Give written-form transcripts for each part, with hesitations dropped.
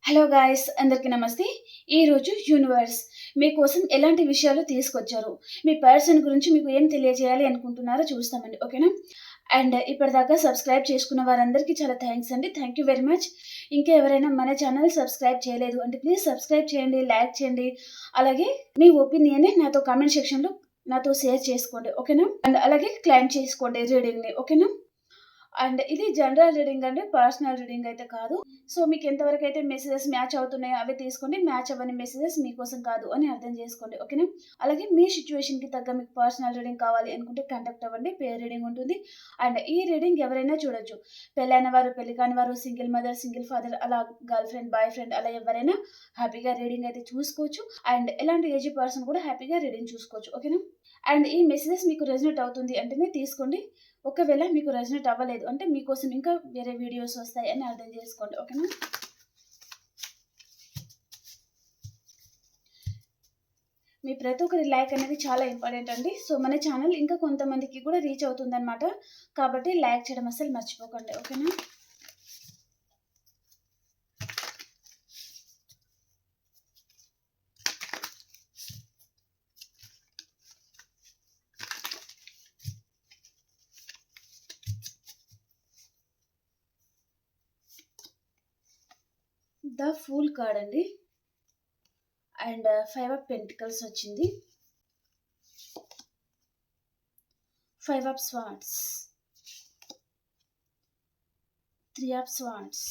Hello guys, అందరికీ నమస్తే. ఈరోజు యూనివర్స్ మీకోసం ఎలాంటి విషయాలు తీసుకొచ్చారు, మీ పర్సన్ గురించి మీకు ఏం తెలియజేయాలి అనుకుంటున్నారో చూస్తామండి. ఓకేనా? అండ్ ఇప్పటిదాకా సబ్స్క్రైబ్ చేసుకున్న వారందరికీ చాలా థ్యాంక్స్ అండి. Thank you very much. ఇంకా ఎవరైనా మన ఛానల్ సబ్స్క్రైబ్ చేయలేదు అంటే ప్లీజ్ సబ్స్క్రైబ్ చేయండి, లైక్ చేయండి. అలాగే మీ ఒపీనియన్ని నాతో కామెంట్ సెక్షన్లో నాతో షేర్ చేసుకోండి. ఓకేనా? అండ్ అలాగే క్లైమ్ చేసుకోండి రీడింగ్ని. ఓకేనా? అండ్ ఇది జనరల్ రీడింగ్ అండి, పర్సనల్ రీడింగ్ అయితే కాదు. సో మీకు ఎంతవరకు అయితే మెసేజెస్ మ్యాచ్ అవుతున్నాయో అవి తీసుకోండి, మ్యాచ్ అవ్వని మెసేజెస్ మీకోసం కాదు అని అర్థం చేసుకోండి. ఓకేనా? అలాగే మీ సిచ్యువేషన్కి తగ్గ మీకు పర్సనల్ రీడింగ్ కావాలి అనుకుంటే కాంటాక్ట్ అవ్వండి, పేర్ రీడింగ్ ఉంటుంది. అండ్ ఈ రీడింగ్ ఎవరైనా చూడొచ్చు, పెళ్ళైన వారు, పెళ్లి కాని వారు, సింగిల్ మదర్, సింగిల్ ఫాదర్, అలా గర్ల్ ఫ్రెండ్, బాయ్ ఫ్రెండ్, అలా ఎవరైనా హ్యాపీగా రీడింగ్ అయితే చూసుకోవచ్చు. అండ్ ఎలాంటి ఏజ్ పర్సన్ కూడా హ్యాపీగా రీడింగ్ చూసుకోవచ్చు. ఓకేనా? అండ్ ఈ మెసేజెస్ మీకు రెజనేట్ అవుతుంది అంటేనే తీసుకోండి. ఒకవేళ మీకు రెజనేట్ అవ్వలేదు అంటే మీకోసం ఇంకా వేరే వీడియోస్ వస్తాయి అని అర్థం చేసుకోండి. ఓకేనా? మీ ప్రతి ఒక్కరి లైక్ అనేది చాలా ఇంపార్టెంట్ అండి. సో మన ఛానల్ ఇంకా కొంతమందికి కూడా రీచ్ అవుతుందన్నమాట. కాబట్టి లైక్ చేయడం అసలు మర్చిపోకండి. ఓకేనా? ద ఫూల్ కార్డ్ అండి. అండ్ 5 ఆఫ్ పెంటికల్స్ వచ్చింది, 5 ఆఫ్ స్వార్డ్స్, 3 ఆఫ్ స్వార్డ్స్.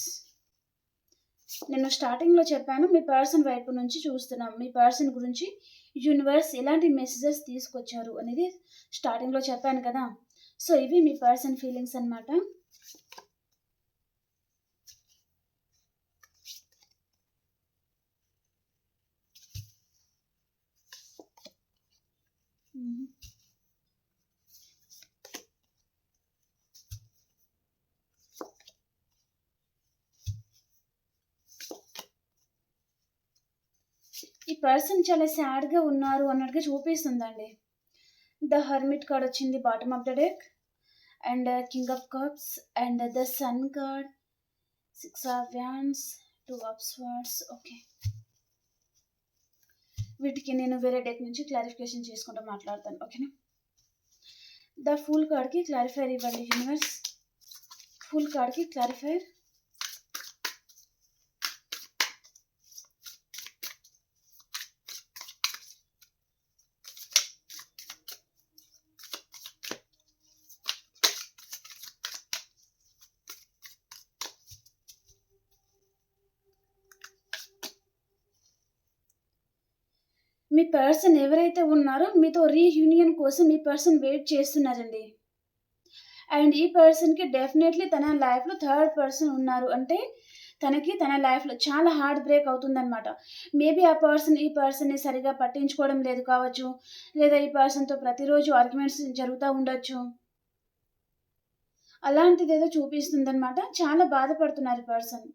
నేను స్టార్టింగ్లో చెప్పాను, మీ పర్సన్ వైపు నుంచి చూస్తున్నాం, మీ పర్సన్ గురించి యూనివర్స్ ఎలాంటి మెసేజెస్ తీసుకొచ్చారు అనేది స్టార్టింగ్లో చెప్పాను కదా. సో ఇవి మీ పర్సన్ ఫీలింగ్స్ అన్నమాట. ఈ పర్సన్ చాలా సాడ్గా ఉన్నారు అన్నట్టుగా చూపిస్తుందండి. ద హర్మిట్ కార్డ్ వచ్చింది bottom of the deck. And king of cups and the sun card, 6 of wands, 2 of swords. Okay, వీటికి నేను వేరే డెక్ నుంచి క్లారిఫికేషన్ చేసుకుంటూ మాట్లాడతాను. ఓకేనా? ద ఫుల్ కార్డ్కి క్లారిఫైర్ ఇవ్వండి యూనివర్స్. ఫుల్ కార్డ్కి క్లారిఫైర్. మీ పర్సన్ ఎవరైతే ఉన్నారో మీతో రీయూనియన్ కోసం మీ పర్సన్ వెయిట్ చేస్తున్నారండి. అండ్ ఈ పర్సన్కి డెఫినెట్లీ తన లైఫ్లో థర్డ్ పర్సన్ ఉన్నారు అంటే తనకి తన లైఫ్లో చాలా హార్ట్ బ్రేక్ అవుతుందన్నమాట. మేబీ ఆ పర్సన్ ఈ పర్సన్ని సరిగా పట్టించుకోవడం లేదు కావచ్చు, లేదా ఈ పర్సన్తో ప్రతిరోజు ఆర్గ్యుమెంట్స్ జరుగుతూ ఉండొచ్చు. అలాంటిది ఏదో చూపిస్తుందన్నమాట. చాలా బాధపడుతున్నారు ఈ పర్సన్.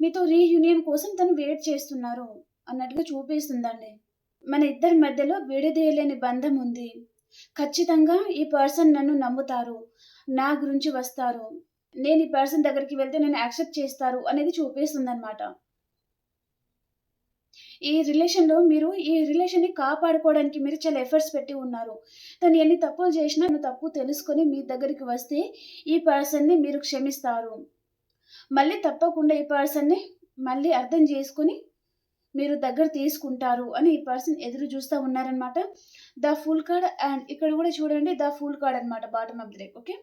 మీతో రీయూనియన్ కోసం తను వెయిట్ చేస్తున్నారు అన్నట్టుగా చూపిస్తుందండి. మన ఇద్దరి మధ్యలో విడదీయలేని బంధం ఉంది. ఖచ్చితంగా ఈ పర్సన్ నన్ను నమ్ముతారు, నా గురించి వస్తారు, నేను ఈ పర్సన్ దగ్గరికి వెళ్తే నేను యాక్సెప్ట్ చేస్తారు అనేది చూపిస్తుందన్నమాట. ఈ రిలేషన్లో మీరు ఈ రిలేషన్ని కాపాడుకోవడానికి మీరు చాలా ఎఫర్ట్స్ పెట్టి ఉన్నారు. తను ఎన్ని తప్పులు చేసినా తప్పు తెలుసుకొని మీ దగ్గరికి వస్తే ఈ పర్సన్ని మీరు క్షమిస్తారు. మళ్ళీ తప్పకుండా ఈ పర్సన్ని మళ్ళీ అర్థం చేసుకొని మీరు దగ్గర తీసుకుంటారు అని ఈ పర్సన్ ఎదురు చూస్తూ ఉన్నారనమాట. The full card. అండ్ ఇక్కడ కూడా చూడండి, ద ఫుల్ కార్డ్ అనమాట bottom of the deck. Okay,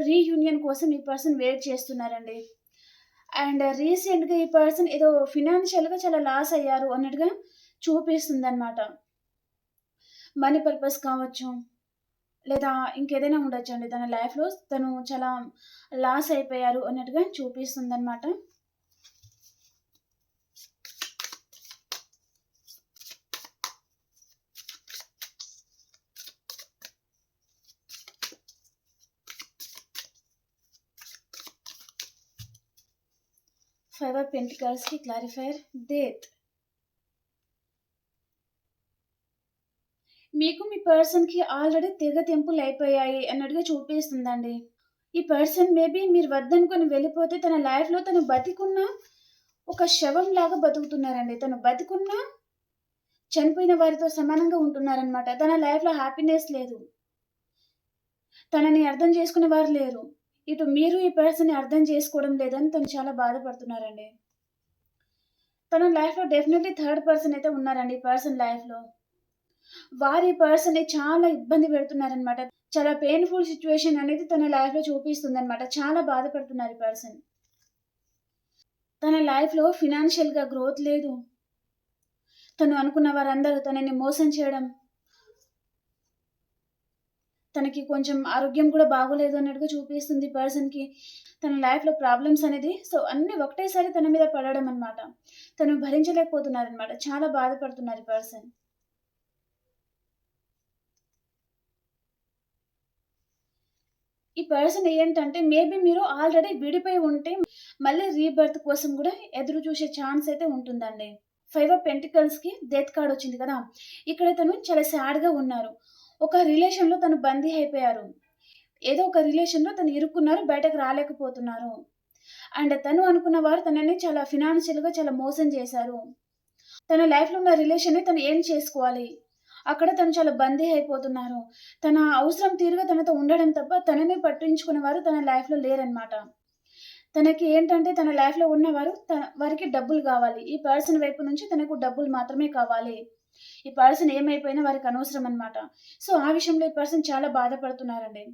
reunion కోసం ఈ పర్సన్ వెయిట్ చేస్తున్నారండి. అండ్ రీసెంట్గా ఈ పర్సన్ ఏదో ఫినాన్షియల్గా చాలా లాస్ అయ్యారు అన్నట్టుగా చూపిస్తుంది అనమాట. మనీ పర్పస్ కావచ్చు, లేదా ఇంకేదైనా ఉండొచ్చు అండి. తన లైఫ్లో తను చాలా లాస్ అయిపోయారు అన్నట్టుగా చూపిస్తుంది అనమాట. ఫైవ్ ఆఫ్ పెంటికల్స్కి క్లారిఫైర్, డెత్. మీకు మీ పర్సన్కి ఆల్రెడీ తెగ తెంపులు అయిపోయాయి అన్నట్టుగా చూపిస్తుందండి. ఈ పర్సన్ మేబీ మీరు వద్దనుకొని వెళ్ళిపోతే తన లైఫ్‌లో తను బతికున్న ఒక శవంలాగా బతుకుతున్నారండి. తను బతికున్నా చనిపోయిన వారితో సమానంగా ఉంటున్నారనమాట. తన లైఫ్‌లో హ్యాపీనెస్ లేదు. తనని అర్థం చేసుకునేవారు లేరు. ఇటు మీరు ఈ పర్సన్‌ని అర్థం చేసుకోవడం లేదని తను చాలా బాధపడుతున్నారండి. తన లైఫ్‌లో డెఫినైట్‌లీ థర్డ్ పర్సన్ అయితే ఉన్నారండి ఈ పర్సన్ లైఫ్‌లో. వారు ఈ పర్సన్‌ని చాలా ఇబ్బంది పెడుతున్నారనమాట. చాలా పెయిన్‌ఫుల్ సిట్యుయేషన్ అనేది తన లైఫ్‌లో చూపిస్తుందనమాట. చాలా బాధపడుతున్నారు ఈ పర్సన్. తన లైఫ్‌లో ఫినాన్షియల్‌గా గ్రోత్ లేదు. తను అనుకున్న వారందరూ తనని మోసం చేయడం, తనకి కొంచెం ఆరోగ్యం కూడా బాగోలేదు అన్నట్టుగా చూపిస్తుంది పర్సన్‌కి. తన లైఫ్‌లో ప్రాబ్లమ్స్ అనేది అన్నీ ఒకటేసారి తన మీద పడడం అన్నమాట. తను భరించలేకపోతున్నారన్నమాట. చాలా బాధపడుతున్నారు ఈ పర్సన్. ఈ పర్సన్ ఏంటంటే మేబీ మీరు ఆల్రెడీ విడిపోయి ఉంటే మళ్ళీ రీబర్త్ కోసం కూడా ఎదురు చూసే ఛాన్స్ అయితే ఉంటుందండి. 5 ఆఫ్ పెంటికల్స్‌కి డెత్ కార్డ్ వచ్చింది కదా! ఇక్కడ తను చాలా సాడ్‌గా ఉన్నారు. ఒక రిలేషన్‌లో తను బందీ అయిపోయారు. ఏదో ఒక రిలేషన్‌లో తను ఇరుక్కున్నారు. బయటకు రాలేకపోతున్నారు. అండ్ తను అనుకున్న వారు తనని చాలా ఫినాన్షియల్‌గా చాలా మోసం చేశారు. తన లైఫ్‌లో ఉన్న రిలేషన్‌ని తను ఎండ్ చేసుకోవాలి. అక్కడ తను చాలా బందీ అయిపోతున్నారు. తన అవసరం తీరుగా తనతో ఉండడం తప్ప తనని పట్టించుకునేవారు తన లైఫ్‌లో లేరనమాట. తనకి ఏంటంటే తన లైఫ్‌లో ఉన్నవారు వారికి డబ్బులు గావాలి. ఈ పర్సన్ వైపు నుంచి తనకు డబ్బులు మాత్రమే కావాలి. ఈ పర్సన్ ఏమైపోయినా వారికి అనవసరం అనమాట. ఆ విషయంలో ఈ పర్సన్ చాలా బాధపడుతున్నారండి.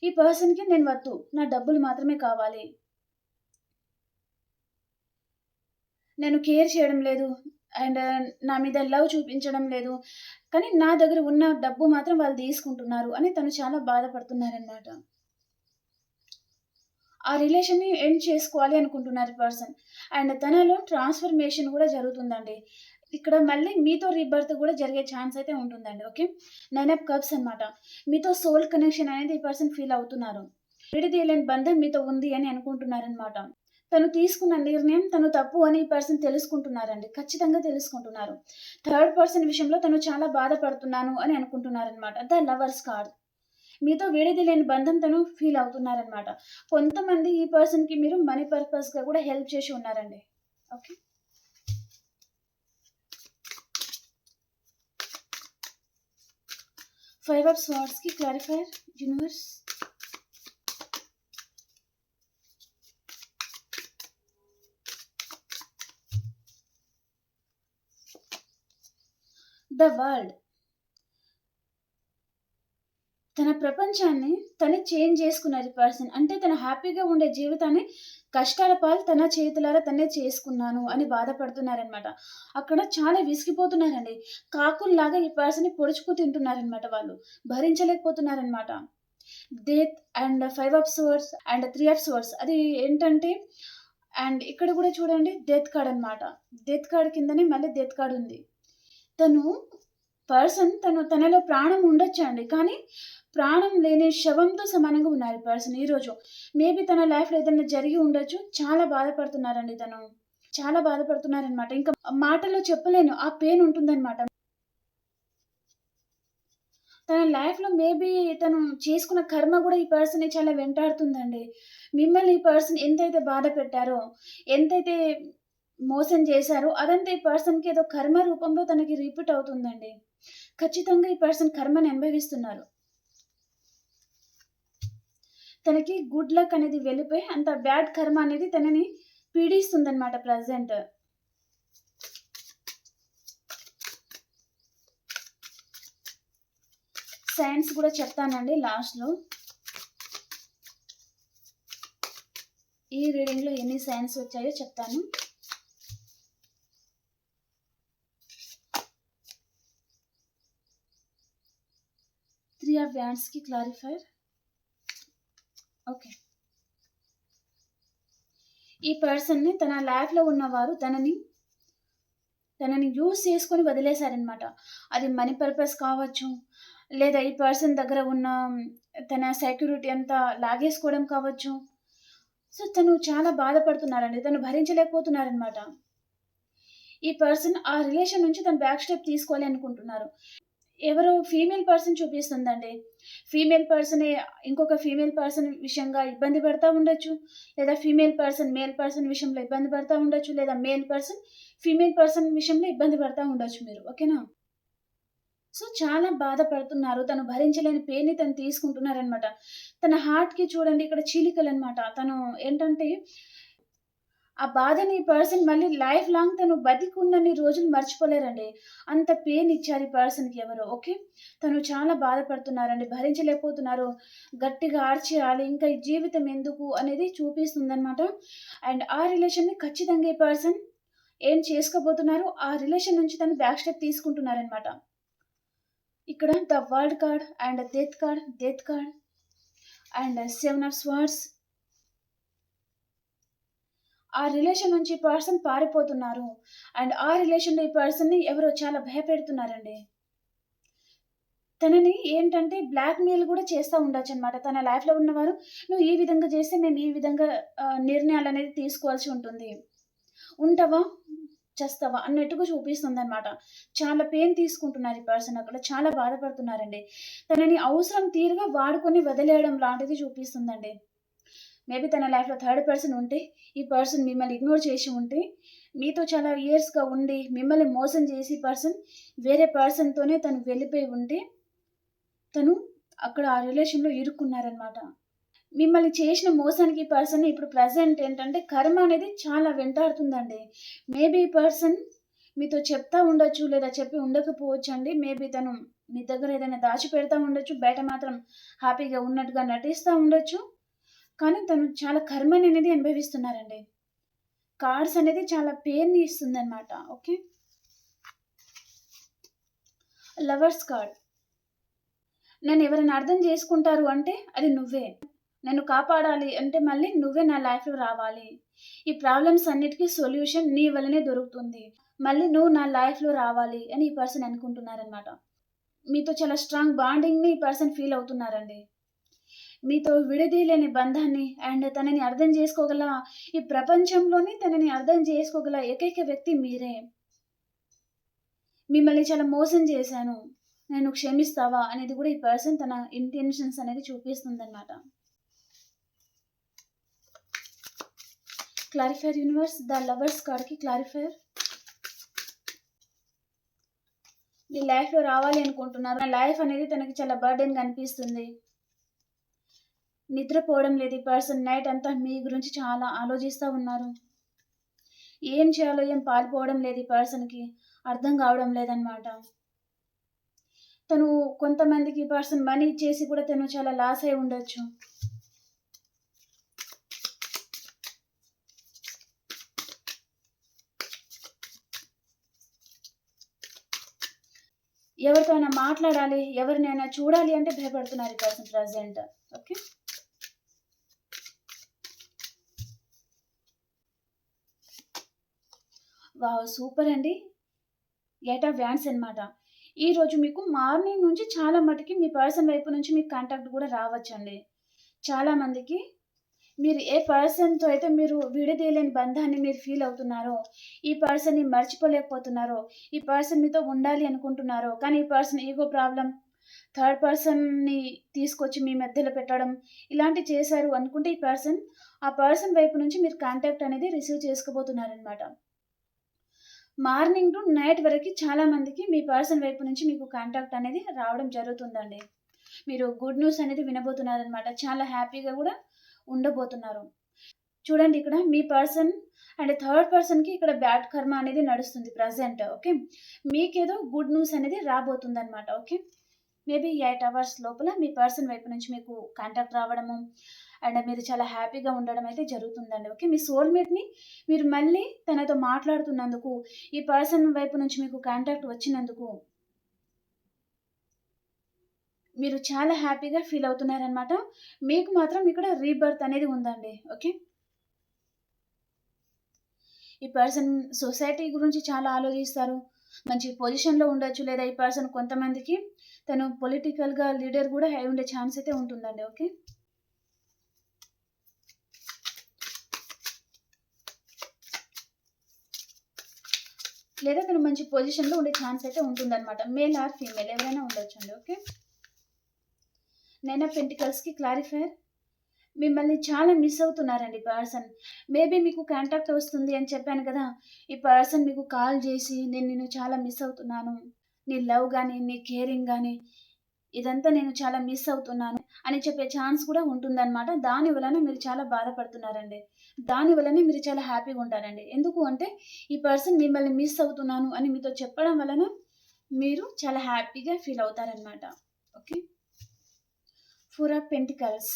ఈ పర్సన్‌కి నేను వద్దు. నా డబ్బులు మాత్రమే కావాలి. నేను కేర్ చేయడం లేదు. అండ్ నా మీద లవ్ చూపించడం లేదు. కానీ నా దగ్గర ఉన్న డబ్బు మాత్రం వాళ్ళు తీసుకుంటున్నారు అని తను చాలా బాధపడుతున్నారనమాట. ఆ రిలేషన్‌ని ఎండ్ చేసుకోవాలి అనుకుంటున్నారు ఈ పర్సన్. అండ్ తనలో ట్రాన్స్‌ఫర్మేషన్ గూడా జరుగుతుందండి. ఇక్కడ మళ్ళీ మీతో రీబర్త్ గూడా జరిగే ఛాన్స్ అయితే ఉంటుందండి. ఓకే. 9 ఆఫ్ కప్స్ అన్నమాట. మీతో సోల్ కనెక్షన్ అనేది ఈ పర్సన్ ఫీల్ అవుతున్నారు. విడదీయలేని బంధం మీతో ఉంది అని అనుకుంటున్నారనమాట. తను తీసుకున్న నిర్ణయం తను తప్పు అని ఈ పర్సన్ తెలుసుకుంటున్నారండి. ఖచ్చితంగా తెలుసుకుంటున్నారు. థర్డ్ పర్సన్ విషయంలో తను చాలా బాధపడుతున్నాను అని అనుకుంటున్నారనమాట. The lovers card. మీతో విడదీయలేని బంధం తను ఫీల్ అవుతున్నారనమాట. కొంతమంది ఈ పర్సన్‌కి మీరు మనీ పర్పస్‌గా కూడా హెల్ప్ చేసి ఉన్నారండి. ఓకే. 5 ఆఫ్ స్వార్డ్స్‌కి క్లారిఫైయర్ యూనివర్స్. The world. తన ప్రపంచాన్ని తనే చేంజ్ చేసుకున్నారు ఈ పర్సన్. అంటే తను హ్యాపీగా ఉండే జీవితాన్ని కష్టాల పాలు తన చేతులారా తనే చేసుకున్నాను అని బాధపడుతున్నారనమాట. అక్కడ చాలా విసిగిపోతున్నారండి. కాకుల్లాగా ఈ పర్సన్‌ని పొడుచుకు తింటున్నారనమాట వాళ్ళు. భరించలేకపోతున్నారనమాట. Death and 5 of swords and 3 of swords అది ఏంటంటే అండ్ ఇక్కడ కూడా చూడండి డెత్ కార్డ్ అనమాట. డెత్ కార్డ్ కిందనే మళ్ళీ డెత్ కార్డ్ ఉంది. తను తనలో ప్రాణం ఉండొచ్చండి. కానీ ప్రాణం లేని శవంతో సమానంగా ఉన్నారు ఈ పర్సన్ ఈరోజు. మేబీ తన లైఫ్‌లో ఏదైనా జరిగి ఉండొచ్చు. చాలా బాధపడుతున్నారండి తను. చాలా బాధపడుతున్నారనమాట. ఇంకా మాటల్లో చెప్పలేను. ఆ పెయిన్ ఉంటుందనమాట. తన లైఫ్‌లో మేబీ తను చేసుకున్న కర్మ గూడా ఈ పర్సన్‌ని చాలా వెంటాడుతుందండి. మిమ్మల్ని ఈ పర్సన్ ఎంతైతే బాధ పెట్టారో, ఎంతైతే మోసం చేశారో, అదంతా ఈ పర్సన్‌కి ఏదో కర్మ రూపంలో తనకి రిపీట్ అవుతుందండి. ఖచ్చితంగా ఈ పర్సన్ కర్మని అనుభవిస్తున్నారు. తనకి గుడ్ లక్ అనేది వెళ్ళిపోయి, అంత బ్యాడ్ కర్మ అనేది తనని పీడిస్తుందనమాట ప్రెజెంట్. సైన్స్ కూడా చెప్తానండి లాస్ట్‌లో. ఈ రీడింగ్‌లో ఎన్ని సైన్స్ వచ్చాయో చెప్తాను. త్రీ ఆఫ్ వ్యాండ్స్‌కి క్లారిఫైర్. ఓకే. ఈ పర్సన్‌ని తన లైఫ్‌లో ఉన్నవారు తనని యూజ్ చేసుకొని వదిలేసారనమాట. అది మనీ పర్పస్ కావచ్చు, లేదా ఈ పర్సన్ దగ్గర ఉన్న తన సెక్యూరిటీ అంతా లాగేసుకోవడం కావచ్చు. తను చాలా బాధపడుతున్నారండి. తను భరించలేకపోతున్నారనమాట. ఈ పర్సన్ ఆ రిలేషన్ నుంచి తను బ్యాక్ స్టెప్ తీసుకోవాలి అనుకుంటున్నారు. ఎవరో ఫీమేల్ పర్సన్ చూపిస్తుందండి. ఫీమేల్ పర్సనే ఇంకొక ఫీమేల్ పర్సన్ విషయంగా ఇబ్బంది పడతా ఉండొచ్చు. లేదా ఫీమేల్ పర్సన్ మేల్ పర్సన్ విషయంలో ఇబ్బంది పడతా ఉండొచ్చు. లేదా మేల్ పర్సన్ ఫీమేల్ పర్సన్ విషయంలో ఇబ్బంది పడతా ఉండొచ్చు మీరు. ఓకేనా? సో, చాలా బాధపడుతున్నారు. తను భరించలేని పెయిన్‌ని తను తీసుకుంటున్నారనమాట. తన హార్ట్‌కి చూడండి ఇక్కడ చీలికలనమాట. తను ఏంటంటే, ఆ బాధని ఈ పర్సన్ మళ్ళీ లైఫ్ లాంగ్ తను బతికున్నన్ని రోజులు మర్చిపోలేరండి. అంత పెయిన్ ఇచ్చారు ఈ పర్సన్‌కి ఎవరో. ఓకే. తను చాలా బాధపడుతున్నారండి. భరించలేకపోతున్నారు. గట్టిగా ఆర్చేయాలి. ఇంకా ఈ జీవితం ఎందుకు అనేది చూపిస్తుందనమాట. అండ్ ఆ రిలేషన్‌ని ఖచ్చితంగా ఈ పర్సన్ ఏం చేసుకోబోతున్నారు, ఆ రిలేషన్ నుంచి తను బ్యాక్ స్టెప్ తీసుకుంటున్నారనమాట. ఇక్కడ the world card and death card and 7 of swords. ఆ రిలేషన్ నుంచి ఈ పర్సన్ పారిపోతున్నారు. అండ్ ఆ రిలేషన్‌లో ఈ పర్సన్‌ని ఎవరో చాలా భయపెడుతున్నారండి. తనని ఏంటంటే బ్లాక్‌మెయిల్ గూడా చేస్తా ఉండొచ్చనమాట. తన లైఫ్‌లో ఉన్నవారు నువ్వు ఈ విధంగా చేస్తే మేము ఈ విధంగా నిర్ణయాలనేది తీసుకోవాల్సి ఉంటుంది. ఉంటావా? చస్తావా? అన్నట్టుగా చూపిస్తుందనమాట. చాలా పెయిన్ తీసుకుంటున్నారు ఈ పర్సన్ అక్కడ. చాలా బాధపడుతున్నారండి. తనని అవసరం తీరుగా వాడుకొని వదిలేయడం లాంటిది చూపిస్తుందండి. మేబీ తన లైఫ్‌లో థర్డ్ పర్సన్ ఉంటే, ఈ పర్సన్ మిమ్మల్ని ఇగ్నోర్ చేసి ఉంటే, మీతో చాలా ఇయర్స్‌గా ఉండి, మిమ్మల్ని మోసం చేసి ఈ పర్సన్ వేరే పర్సన్‌తోనే తను వెళ్ళిపోయి ఉంటే, తను అక్కడ ఆ రిలేషన్‌లో ఇరుక్కున్నారనమాట. మిమ్మల్ని చేసిన మోసానికి ఈ పర్సన్ ఇప్పుడు ప్రెజెంట్ ఏంటంటే కర్మ అనేది చాలా వెంటాడుతుందండి. మేబీ ఈ పర్సన్ మీతో చెప్తా ఉండొచ్చు, లేదా చెప్పి ఉండకపోవచ్చండి. మేబీ తను మీ దగ్గర ఏదైనా దాచిపెడతా ఉండొచ్చు. బయట మాత్రం హ్యాపీగా ఉన్నట్టుగా నటిస్తా ఉండొచ్చు. కానీ తను చాలా కర్మననేది అనుభవిస్తున్నారండి. కార్డ్స్ అనేది చాలా పెయిన్‌ని ఇస్తుందనమాట. ఓకే. Lovers card. నన్నెవరైనా అర్థం చేసుకుంటారు అంటే అది నువ్వే. నన్ను కాపాడాలి అంటే మళ్ళీ నువ్వే నా లైఫ్‌లో రావాలి. ఈ ప్రాబ్లమ్స్ అన్నిటికి సొల్యూషన్ నీ వల్లనే దొరుకుతుంది. మళ్ళీ నువ్వు నా లైఫ్‌లో రావాలి అని ఈ పర్సన్ అనుకుంటున్నారనమాట. మీతో చాలా స్ట్రాంగ్ బాండింగ్‌ని ఈ పర్సన్ ఫీల్ అవుతున్నారండి. మీతో విడదీయలేని బంధాన్ని అండ్ తనని అర్థం చేసుకోగల ఈ ప్రపంచంలోనే తనని అర్థం చేసుకోగల ఏకైక వ్యక్తి మీరే. మిమ్మల్ని చాలా మోసం చేశాను. నన్ను క్షమిస్తావా? అనేది కూడా ఈ పర్సన్ తన ఇంటెన్షన్స్ అనేది చూపిస్తుందనమాట. క్లారిఫైయర్ యూనివర్స్ ద లవర్స్ కార్డ్‌కి క్లారిఫైయర్. మీ లైఫ్‌లో రావాలి అనుకుంటున్నారు. నా లైఫ్ అనేది తనకి చాలా బర్డెన్‌గా అనిపిస్తుంది. నిద్రపోవడం లేదు ఈ పర్సన్. నైట్ అంతా మీ గురించి చాలా ఆలోచిస్తా ఉన్నారు. ఏం చేయాలో ఏం పాలుపోవడం లేదు ఈ పర్సన్‌కి. అర్థం కావడం లేదనమాట. తను కొంతమందికి ఈ పర్సన్ మనీ ఇచ్చేసి కూడా తను చాలా లాస్ అయి ఉండొచ్చు. ఎవరితో అయినా మాట్లాడాలి, ఎవరినైనా చూడాలి అంటే భయపడుతున్నారు ఈ person present. Okay. Wow! Super అండి. 8 ఆఫ్ వ్యాండ్స్ అన్నమాట. ఈరోజు మీకు మార్నింగ్ నుంచి చాలా మటికి మీ పర్సన్ వైపు నుంచి మీకు కాంటాక్ట్ కూడా రావచ్చండి. చాలా మందికి మీరు ఏ పర్సన్‌తో అయితే మీరు విడదీయలేని బంధాన్ని మీరు ఫీల్ అవుతున్నారో, ఈ పర్సన్‌ని మర్చిపోలేకపోతున్నారో, ఈ పర్సన్ మీతో ఉండాలి అనుకుంటున్నారో, కానీ ఈ పర్సన్ ఈగో ప్రాబ్లమ్, థర్డ్ పర్సన్‌ని తీసుకొచ్చి మీ మధ్యలో పెట్టడం, ఇలాంటివి చేశారు అనుకుంటే ఈ పర్సన్, ఆ పర్సన్ వైపు నుంచి మీరు కాంటాక్ట్ అనేది రిసీవ్ చేసుకోబోతున్నారనమాట. మార్నింగ్ టు నైట్ వరకి చాలా మందికి మీ పర్సన్ వైపు నుంచి మీకు కాంటాక్ట్ అనేది రావడం జరుగుతుందండి. మీరు గుడ్ న్యూస్ అనేది వినబోతున్నారనమాట. చాలా హ్యాపీగా కూడా ఉండబోతున్నారు. చూడండి ఇక్కడ మీ పర్సన్ అండ్ థర్డ్ పర్సన్‌కి ఇక్కడ బ్యాడ్ కర్మ అనేది నడుస్తుంది ప్రెజెంట్. ఓకే. మీకేదో గుడ్ న్యూస్ అనేది రాబోతుందనమాట. ఓకే. మేబీ 8 అవర్స్ లోపల మీ పర్సన్ వైపు నుంచి మీకు కాంటాక్ట్ రావడము అండ్ మీరు చాలా హ్యాపీగా ఉండడం అయితే జరుగుతుందండి. ఓకే. మీ సోల్‌మేట్‌ని మీరు మళ్ళీ తనతో మాట్లాడుతున్నందుకు, ఈ పర్సన్ వైపు నుంచి మీకు కాంటాక్ట్ వచ్చినందుకు మీరు చాలా హ్యాపీగా ఫీల్ అవుతున్నారనమాట. మీకు మాత్రం ఇక్కడ రీబర్త్ అనేది ఉందండి. ఓకే. ఈ పర్సన్ సొసైటీ గురించి చాలా ఆలోచిస్తారు. మంచి పొజిషన్‌లో ఉండొచ్చు. లేదా ఈ పర్సన్ కొంతమందికి తను పొలిటికల్‌గా లీడర్ గూడా అయి ఉండే ఛాన్స్ అయితే ఉంటుందండి. ఓకే. లేదా తను మంచి పొజిషన్లో ఉండే ఛాన్స్ అయితే ఉంటుందన్నమాట. మేల్ ఆర్ ఫీమేల్ ఎవరైనా ఉండొచ్చండి. ఓకే. 9 ఆఫ్ పెంటికల్స్కి క్లారిఫైర్. మిమ్మల్ని చాలా మిస్ అవుతున్నారండి పర్సన్. మేబీ మీకు కాంటాక్ట్ వస్తుంది అని చెప్పాను కదా. ఈ పర్సన్ మీకు కాల్ చేసి నేను నిన్ను చాలా మిస్ అవుతున్నాను, నీ లవ్ కానీ నీ కేరింగ్ కానీ ఇదంతా నేను చాలా మిస్ అవుతున్నాను అని చెప్పే ఛాన్స్ కూడా ఉంటుందన్నమాట. దాని వలన మీరు చాలా బాధపడుతున్నారండి. దాని వలనే మీరు చాలా హ్యాపీగా ఉంటారండి. ఎందుకు అంటే ఈ పర్సన్ మిమ్మల్ని మిస్ అవుతున్నాను అని మీతో చెప్పడం వలన మీరు చాలా హ్యాపీగా ఫీల్ అవుతారనమాట. ఓకే. 4 of pentacles.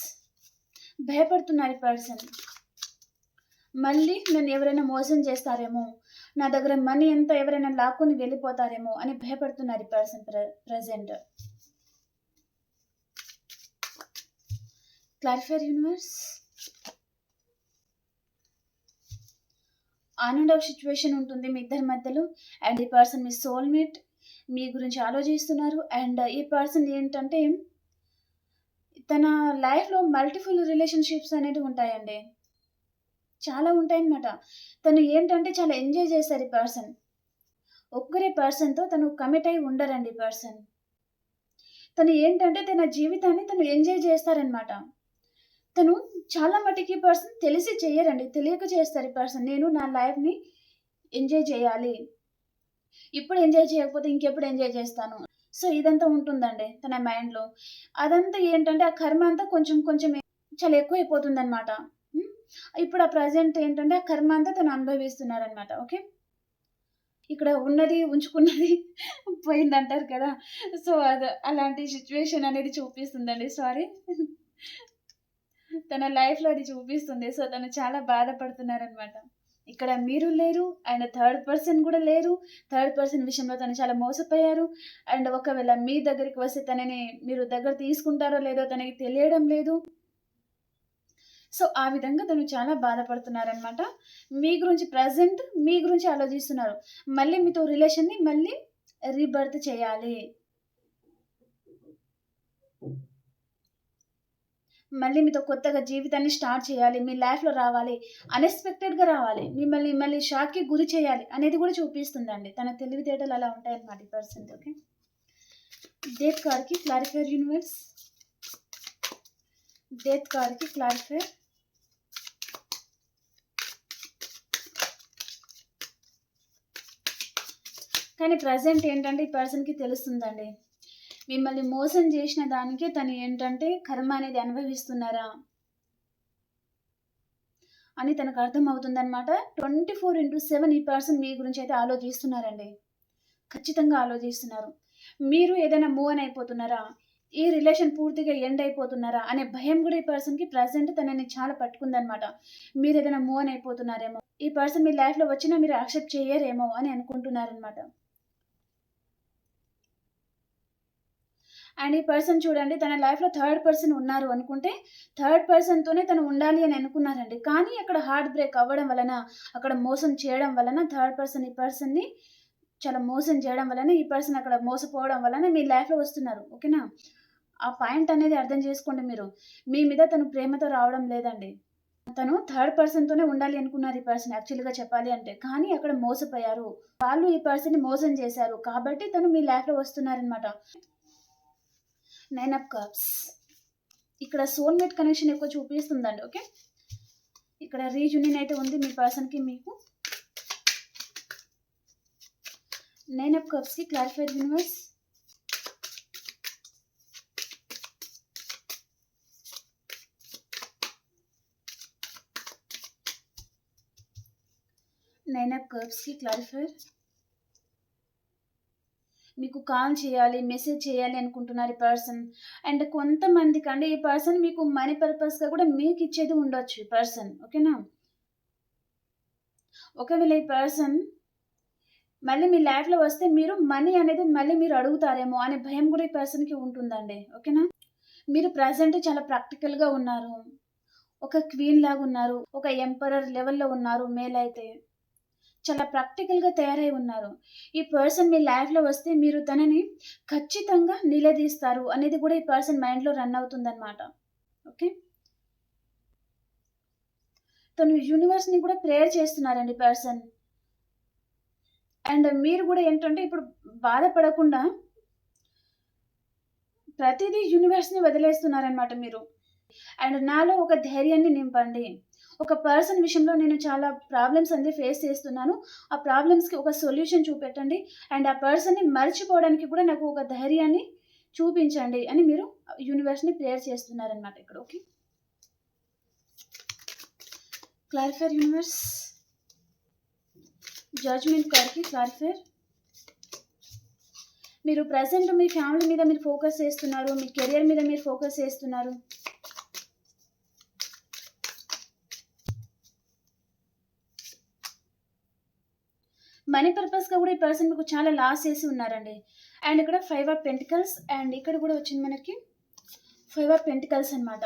భయపడుతున్నారు ఈ పర్సన్. మళ్ళీ నన్ను ఎవరైనా మోసం చేస్తారేమో, నా దగ్గర మనీ అంతా ఎవరైనా లాక్కొని వెళ్ళిపోతారేమో అని భయపడుతున్నారు ఈ person present. Clarifier universe. On and of situation ఉంటుంది మీ ఇద్దరి మధ్యలో. అండ్ ఈ పర్సన్ మీ సోల్మేట్, మీ గురించి ఆలోచిస్తున్నారు. అండ్ ఈ పర్సన్ ఏంటంటే తన లైఫ్లో మల్టిపుల్ రిలేషన్షిప్స్ అనేవి ఉంటాయండి, చాలా ఉంటాయన్నమాట. తను ఏంటంటే చాలా ఎంజాయ్ చేస్తారు ఈ పర్సన్. ఒక్కరే పర్సన్తో తను కమిట్ అయి ఉండరండి ఈ పర్సన్. తను ఏంటంటే తన జీవితాన్ని తను ఎంజాయ్ చేస్తారనమాట. తను చాలా మటుకి పర్సన్ తెలిసి చెయ్యరండి, తెలియక చేస్తారు ఈ పర్సన్. నేను నా లైఫ్ని ఎంజాయ్ చేయాలి, ఇప్పుడు ఎంజాయ్ చేయకపోతే ఇంకెప్పుడు ఎంజాయ్ చేస్తాను. సో ఇదంతా ఉంటుందండి తన మైండ్లో. అదంతా ఏంటంటే ఆ కర్మ అంతా కొంచెం కొంచెం చాలా ఎక్కువైపోతుంది అనమాట. ఇప్పుడు ఆ ప్రజెంట్ ఏంటంటే ఆ కర్మ అంతా తను అనుభవిస్తున్నారనమాట. ఓకే. ఇక్కడ ఉన్నది ఉంచుకున్నది పోయిందంటారు కదా. సో అది అలాంటి సిచ్యువేషన్ అనేది చూపిస్తుందండి. సారీ, తన లైఫ్లో అది చూపిస్తుంది. సో తను చాలా బాధపడుతున్నారనమాట. ఇక్కడ మీరు లేరు అండ్ థర్డ్ పర్సన్ కూడా లేరు. థర్డ్ పర్సన్ విషయంలో తను చాలా మోసపోయారు. అండ్ ఒకవేళ మీ దగ్గరికి వస్తే తనని మీరు దగ్గర తీసుకుంటారో లేదో తనకి తెలియడం లేదు. సో ఆ విధంగా తను చాలా బాధపడుతున్నారనమాట. మీ గురించి ప్రజెంట్ మీ గురించి ఆలోచిస్తున్నారు. మళ్ళీ మీతో రిలేషన్ని మళ్ళీ రీబర్త్ చేయాలి, మళ్ళీ మీతో కొత్తగా జీవితాన్ని స్టార్ట్ చేయాలి, మీ లైఫ్లో రావాలి, అన్ఎక్స్పెక్టెడ్గా రావాలి, మిమ్మల్ని మళ్ళీ షాక్కి గురి చేయాలి అనేది కూడా చూపిస్తుందండి. తన తెలివితేటలు అలా ఉంటాయన్నమాట ఈ పర్సన్. ఓకే. డెత్ కార్డ్కి క్లారిఫైర్ యూనివర్స్. డెత్ కార్డ్కి క్లారిఫైర్. కానీ ప్రజెంట్ ఏంటంటే ఈ పర్సన్కి తెలుస్తుందండి, మిమ్మల్ని మోసం చేసిన దానికే తను ఏంటంటే కర్మ అనేది అనుభవిస్తున్నారా అని తనకు అర్థం అవుతుందన్నమాట. 24/7 ఈ పర్సన్ మీ గురించి అయితే ఆలోచిస్తున్నారండి, ఖచ్చితంగా ఆలోచిస్తున్నారు. మీరు ఏదైనా మూవ్ అని అయిపోతున్నారా, ఈ రిలేషన్ పూర్తిగా ఎండ్ అయిపోతున్నారా అనే భయం కూడా ఈ పర్సన్కి ప్రజెంట్ తనని చాలా పట్టుకుందనమాట. మీరు ఏదైనా మూవ్ అని అయిపోతున్నారేమో, ఈ పర్సన్ మీ లైఫ్లో వచ్చినా మీరు యాక్సెప్ట్ చేయరేమో అని అనుకుంటున్నారనమాట. అండ్ ఈ పర్సన్ చూడండి తన లైఫ్లో థర్డ్ పర్సన్ ఉన్నారు అనుకుంటే థర్డ్ పర్సన్తోనే తను ఉండాలి అని అనుకున్నారండి. కానీ అక్కడ హార్ట్ బ్రేక్ అవ్వడం వలన, అక్కడ మోసం చేయడం వలన థర్డ్ పర్సన్ ఈ పర్సన్ని చాలా మోసం చేయడం వలన ఈ పర్సన్ అక్కడ మోసపోవడం వలన మీ లైఫ్లో వస్తున్నారు. ఓకేనా. ఆ పాయింట్ అనేది అర్థం చేసుకోండి మీరు. మీ మీద తను ప్రేమతో రావడం లేదండి. తను థర్డ్ పర్సన్తోనే ఉండాలి అనుకున్నారు ఈ పర్సన్ యాక్చువల్గా చెప్పాలి అంటే. కానీ అక్కడ మోసపోయారు, వాళ్ళు ఈ పర్సన్ని మోసం చేశారు కాబట్టి తను మీ లైఫ్లో వస్తున్నారనమాట. 9 ఆఫ్ కప్స్. ఇక్కడ సోల్మేట్ కనెక్షన్ ఎక్కువ చూపిస్తుందండి. ఓకే. ఇక్కడ రీయూనియన్ అయితే ఉంది మీ పర్సన్కి మీకు. 9 ఆఫ్ కప్స్కి క్లారిఫైర్ యూనివర్స్. నైన్ ఆఫ్ కప్స్కి క్లారిఫైర్. మీకు కాల్ చేయాలి, మెసేజ్ చేయాలి అనుకుంటున్నారు ఈ పర్సన్. అండ్ కొంతమందికి అండి ఈ పర్సన్ మీకు మనీ పర్పస్గా కూడా మీకు ఇచ్చేది ఉండొచ్చు ఈ పర్సన్. ఓకేనా. ఒకవేళ ఈ పర్సన్ మళ్ళీ మీ లైఫ్లో వస్తే మీరు మనీ అనేది మళ్ళీ మీరు అడుగుతారేమో అనే భయం కూడా ఈ పర్సన్కి ఉంటుందండి. ఓకేనా. మీరు ప్రజెంట్ చాలా ప్రాక్టికల్గా ఉన్నారు, ఒక క్వీన్ లాగా ఉన్నారు, ఒక ఎంపరర్ లెవెల్లో ఉన్నారు. మేల్ అయితే చాలా ప్రాక్టికల్గా తయారై ఉన్నారు. ఈ పర్సన్ మీ లైఫ్లో వస్తే మీరు తనని ఖచ్చితంగా నిలదీస్తారు అనేది కూడా ఈ పర్సన్ మైండ్లో రన్ అవుతుందన్నమాట. ఓకే. తను యూనివర్స్ని కూడా ప్రేయర్ చేస్తున్నారండి పర్సన్. అండ్ మీరు కూడా ఏంటంటే ఇప్పుడు బాధపడకుండా ప్రతిదీ యూనివర్స్ని వదిలేస్తున్నారనమాట మీరు. అండ్ నాలో ఒక ధైర్యాన్ని నింపండి. ఒక పర్సన్ విషయంలో నేను చాలా ప్రాబ్లమ్స్ అనేది ఫేస్ చేస్తున్నాను. ఆ ప్రాబ్లమ్స్‌కి ఒక సొల్యూషన్ చూపెట్టండి. అండ్ ఆ పర్సన్‌ని మర్చిపోవడానికి కూడా నాకు ఒక ధైర్యాన్ని చూపించండి అని మీరు యూనివర్స్‌ని ప్రేయర్ చేస్తున్నారనమాట ఇక్కడ. ఓకే. Clarifier universe. జడ్జ్‌మెంట్ కార్డ్‌కి క్లారిఫైర్. మీరు ప్రెజెంట్ మీ ఫ్యామిలీ మీద మీరు ఫోకస్ చేస్తున్నారు. మీ కెరియర్ మీద మీరు ఫోకస్ చేస్తున్నారు. మనీ పర్పస్‌గా కూడా ఈ పర్సన్ మీకు చాలా లాస్ చేసి ఉన్నారండి. అండ్ ఇక్కడ 5 ఆఫ్ పెంటికల్స్ అండ్ ఇక్కడ కూడా వచ్చింది మనకి 5 ఆఫ్ పెంటికల్స్ అనమాట.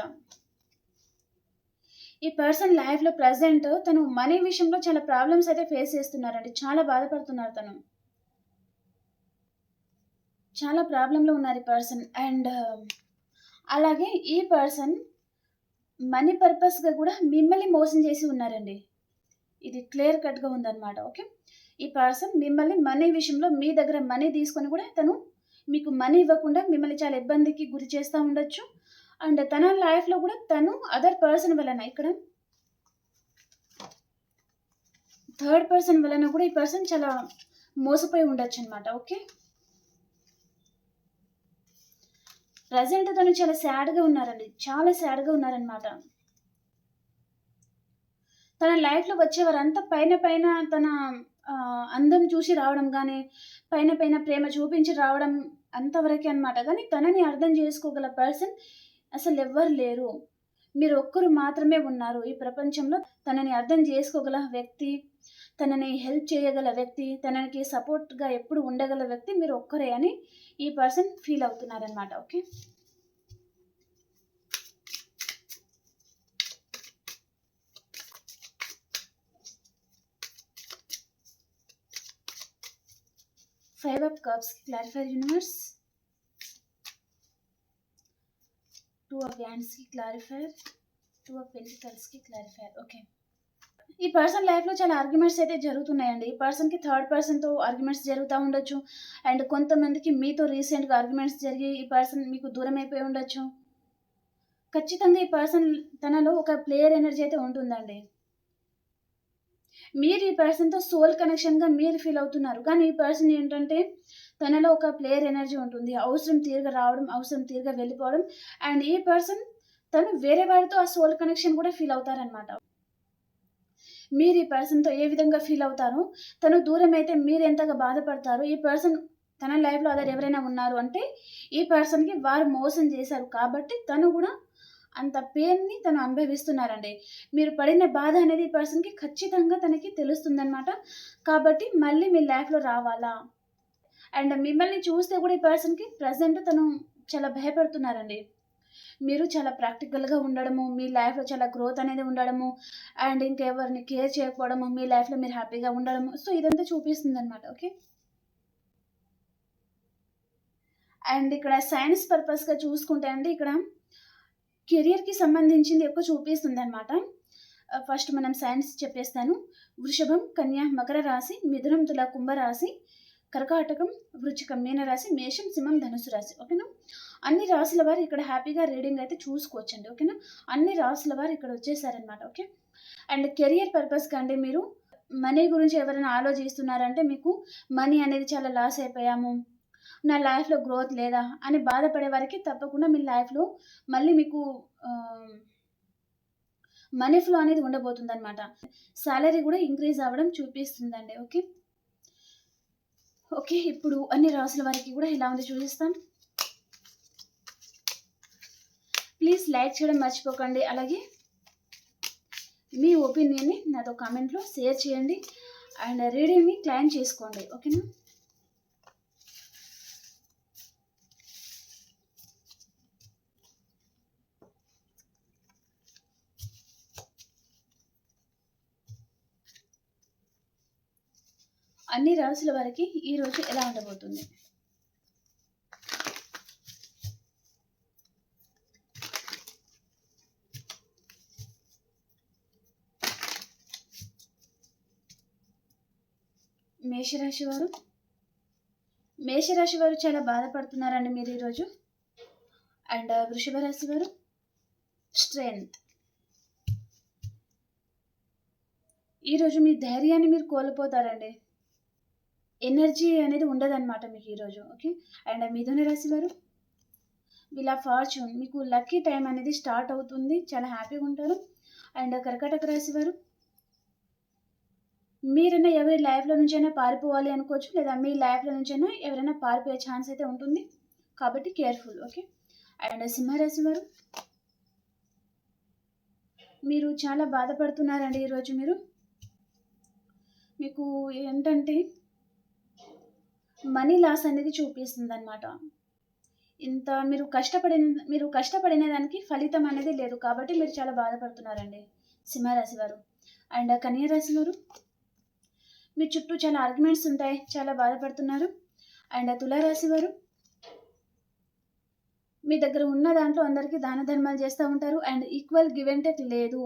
ఈ పర్సన్ లైఫ్‌లో ప్రెజెంట్ తను మనీ విషయంలో చాలా ప్రాబ్లమ్స్ అయితే ఫేస్ చేస్తున్నారండి. చాలా బాధపడుతున్నారు తను. చాలా ప్రాబ్లంలో ఉన్నారు ఈ పర్సన్. అండ్ అలాగే ఈ పర్సన్ మనీ పర్పస్‌గా కూడా మిమ్మల్ని మోసం చేసి ఉన్నారండి. ఇది క్లియర్ కట్‌గా ఉందన్నమాట. ఓకే. ఈ పర్సన్ మిమ్మల్ని మనీ విషయంలో మీ దగ్గర మనీ తీసుకొని కూడా తను మీకు మనీ ఇవ్వకుండా మిమ్మల్ని చాలా ఇబ్బందికి గురి చేస్తూ ఉండొచ్చు. అండ్ తన లైఫ్‌లో కూడా తను అదర్ పర్సన్ వలన ఇక్కడ థర్డ్ పర్సన్ వలన కూడా ఈ పర్సన్ చాలా మోసపోయి ఉండొచ్చు అనమాట. ఓకే. ప్రజెంట్ తను చాలా సాడ్‌గా ఉన్నారండి. చాలా సాడ్‌గా ఉన్నారనమాట. తన లైఫ్‌లో వచ్చేవారంతా పైన తన అందం చూసి రావడం గానీ, పైన ప్రేమ చూపించి రావడం అంతవరకే అనమాట. కానీ తనని అర్థం చేసుకోగల పర్సన్ అసలెవ్వరు లేరు. మీరొక్కరు మాత్రమే ఉన్నారు ఈ ప్రపంచంలో. తనని అర్థం చేసుకోగల వ్యక్తి, తనని హెల్ప్ చేయగల వ్యక్తి, తనకి సపోర్ట్‌గా ఎప్పుడు ఉండగల వ్యక్తి మీరు ఒక్కరే అని ఈ పర్సన్ ఫీల్ అవుతున్నారనమాట. ఓకే. ఫైవ్ ఆఫ్ కప్స్‌కి క్లారిఫైర్ యూనివర్స్. 2 ఆఫ్ హ్యాండ్స్‌కి క్లారిఫైర్. 2 ఆఫ్ పెంటికల్స్‌కి క్లారిఫైర్. ఓకే. ఈ పర్సన్ లైఫ్‌లో చాలా ఆర్గ్యుమెంట్స్ అయితే జరుగుతున్నాయండి. ఈ పర్సన్‌కి థర్డ్ పర్సన్‌తో ఆర్గ్యుమెంట్స్ జరుగుతా ఉండొచ్చు. అండ్ కొంతమందికి మీతో రీసెంట్‌గా ఆర్గ్యుమెంట్స్ జరిగి ఈ పర్సన్ మీకు దూరం అయిపోయి ఉండొచ్చు. ఖచ్చితంగా ఈ పర్సన్ తనలో ఒక ప్లేయర్ ఎనర్జీ అయితే ఉంటుందండి. మీరు ఈ పర్సన్‌తో సోల్ కనెక్షన్‌గా మీరు ఫీల్ అవుతున్నారు. కానీ ఈ పర్సన్ ఏంటంటే తనలో ఒక ప్లేయర్ ఎనర్జీ ఉంటుంది. అవసరం తీరగా రావడం, అవసరం తీరగా వెళ్ళిపోవడం. అండ్ ఈ పర్సన్ తను వేరే వారితో ఆ సోల్ కనెక్షన్ కూడా ఫీల్ అవుతారనమాట. మీరు ఈ పర్సన్‌తో ఏ విధంగా ఫీల్ అవుతారో, తను దూరం అయితే మీరు ఎంతగా బాధపడతారో, ఈ పర్సన్ తన లైఫ్‌లో అదర్ ఎవరైనా ఉన్నారు అంటే, ఈ పర్సన్‌కి వారు మోసం చేశారు కాబట్టి తను కూడా అంత పెయిన్‌ని తను అనుభవిస్తున్నారండి. మీరు పడిన బాధ అనేది ఈ పర్సన్‌కి ఖచ్చితంగా తనకి తెలుస్తుందనమాట. కాబట్టి మళ్ళీ మీ లైఫ్‌లో రావాలా? అండ్ మిమ్మల్ని చూస్తే కూడా ఈ పర్సన్‌కి ప్రెజెంట్ తను చాలా భయపడుతున్నారండి. మీరు చాలా ప్రాక్టికల్‌గా ఉండడము, మీ లైఫ్‌లో చాలా గ్రోత్ అనేది ఉండడము, అండ్ ఇంకెవరిని కేర్ చేయకపోవడము, మీ లైఫ్‌లో మీరు హ్యాపీగా ఉండడము. సో, ఇదంతా చూపిస్తుందనమాట. ఓకే. అండ్ ఇక్కడ సైన్స్ పర్పస్‌గా చూసుకుంటే అండి ఇక్కడ కెరియర్‌కి సంబంధించింది ఎక్కువ చూపిస్తుందనమాట. ఫస్ట్ మనం సైన్స్ చెప్పేస్తాను. వృషభం, కన్య, మకర రాశి, మిథునం, తుల, కుంభ రాశి, కర్కాటకం, వృచ్చికం, మీన రాశి, మేషం, సింహం, ధనుస్సు రాశి. ఓకేనా? అన్ని రాశుల వారు ఇక్కడ హ్యాపీగా రీడింగ్ అయితే చూసుకోవచ్చండి. ఓకేనా? అన్ని రాశుల వారు ఇక్కడ వచ్చేసారనమాట. ఓకే. అండ్ కెరియర్ పర్పస్‌గా అంటే మీరు మనీ గురించి ఎవరైనా ఆలోచిస్తున్నారంటే మీకు మనీ అనేది చాలా లాస్ అయిపోయాము, నా లైఫ్‌లో గ్రోత్ లేదా అని బాధపడే వారికి తప్పకుండా మీ లైఫ్‌లో మళ్ళీ మీకు ఆహ్, మనీ ఫ్లో అనేది ఉండబోతుందనమాట. సాలరీ కూడా ఇంక్రీజ్ అవ్వడం చూపిస్తుందండి. ఓకే. ఓకే. ఇప్పుడు అన్ని రాసుల వారికి కూడా ఎలా ఉందో చూపిస్తాం. ప్లీజ్ లైక్ చేయడం మర్చిపోకండి. అలాగే మీ ఒపీనియన్‌ని నాతో కామెంట్‌లో షేర్ చేయండి. అండ్ రీడింగ్‌ని క్లెయిమ్ చేసుకోండి. ఓకేనా? అన్ని రాసుల వారికి ఈరోజు ఎలా ఉండబోతుంది? మేషరాశి వారు మేషరాశి వారు చాలా బాధపడుతున్నారండి మీరు ఈరోజు. అండ్ వృషభ రాశి వారు స్ట్రెంగ్త్. ఈరోజు మీ ధైర్యాన్ని మీరు కోల్పోతారండి. ఎనర్జీ అనేది ఉండదన్నమాట మీకు ఈరోజు. ఓకే. అండ్ మిథున రాశి వారు వీళ్ళ ఫార్చ్యూన్, మీకు లక్కీ టైం అనేది స్టార్ట్ అవుతుంది, చాలా హ్యాపీగా ఉంటారు. అండ్ కర్కాటక రాశి వారు మీరైనా ఎవరి లైఫ్లో నుంచైనా పారిపోవాలి అనుకోవచ్చు, లేదా మీ లైఫ్లో నుంచైనా ఎవరైనా పారిపోయే ఛాన్స్ అయితే ఉంటుంది, కాబట్టి కేర్ఫుల్. ఓకే. అండ్ సింహరాశి వారు మీరు చాలా బాధపడుతున్నారండి ఈరోజు. మీకు ఏంటంటే మనీ లాస్ అనేది చూపిస్తుంది అనమాట. ఇంత మీరు కష్టపడిన దానికి ఫలితం అనేది లేదు, కాబట్టి మీరు చాలా బాధపడుతున్నారండి సింహరాశి వారు. అండ్ కన్యా రాశి వారు మీ చుట్టూ చాలా ఆర్గ్యుమెంట్స్ ఉంటాయి, చాలా బాధపడుతున్నారు. అండ్ తులారాశి వారు మీ దగ్గర ఉన్న దాంట్లో అందరికీ దాన ధర్మాలు చేస్తూ ఉంటారు. And equal give and take లేదు,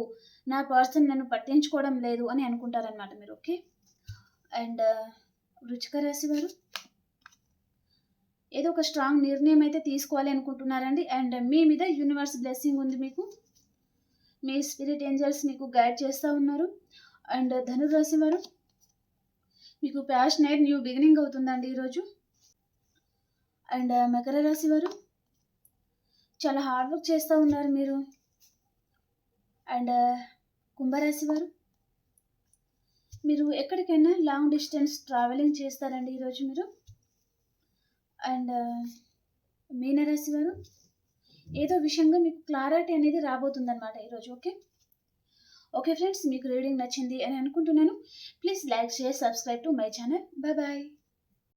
నా పర్సన్ నన్ను పట్టించుకోవడం లేదు అని అనుకుంటారనమాట మీరు. ఓకే. అండ్ వృశ్చిక రాశి వారు ఏదో ఒక స్ట్రాంగ్ నిర్ణయం అయితే తీసుకోవాలి అనుకుంటున్నారండి. అండ్ మీ మీద యూనివర్స్ బ్లెస్సింగ్ ఉంది మీకు. మీ స్పిరిట్ ఏంజల్స్ మీకు గైడ్ చేస్తూ ఉన్నారు. అండ్ ధనురాశి వారు మీకు ప్యాషనేట్ న్యూ బిగినింగ్ అవుతుందండి ఈరోజు. అండ్ మకర రాశి వారు చాలా హార్డ్ వర్క్ చేస్తూ ఉన్నారు మీరు. అండ్ కుంభరాశి వారు మీరు ఎక్కడికైనా లాంగ్ డిస్టెన్స్ ట్రావెలింగ్ చేస్తారండి ఈరోజు మీరు. అండ్ మీనరాశి వారు ఏదో విషయంగా మీకు క్లారిటీ అనేది రాబోతుందన్నమాట ఈరోజు. ఓకే. ఓకే ఫ్రెండ్స్, మీకు రీడింగ్ నచ్చింది అని అనుకుంటున్నాను. Please like, share, subscribe to my channel. Bye bye.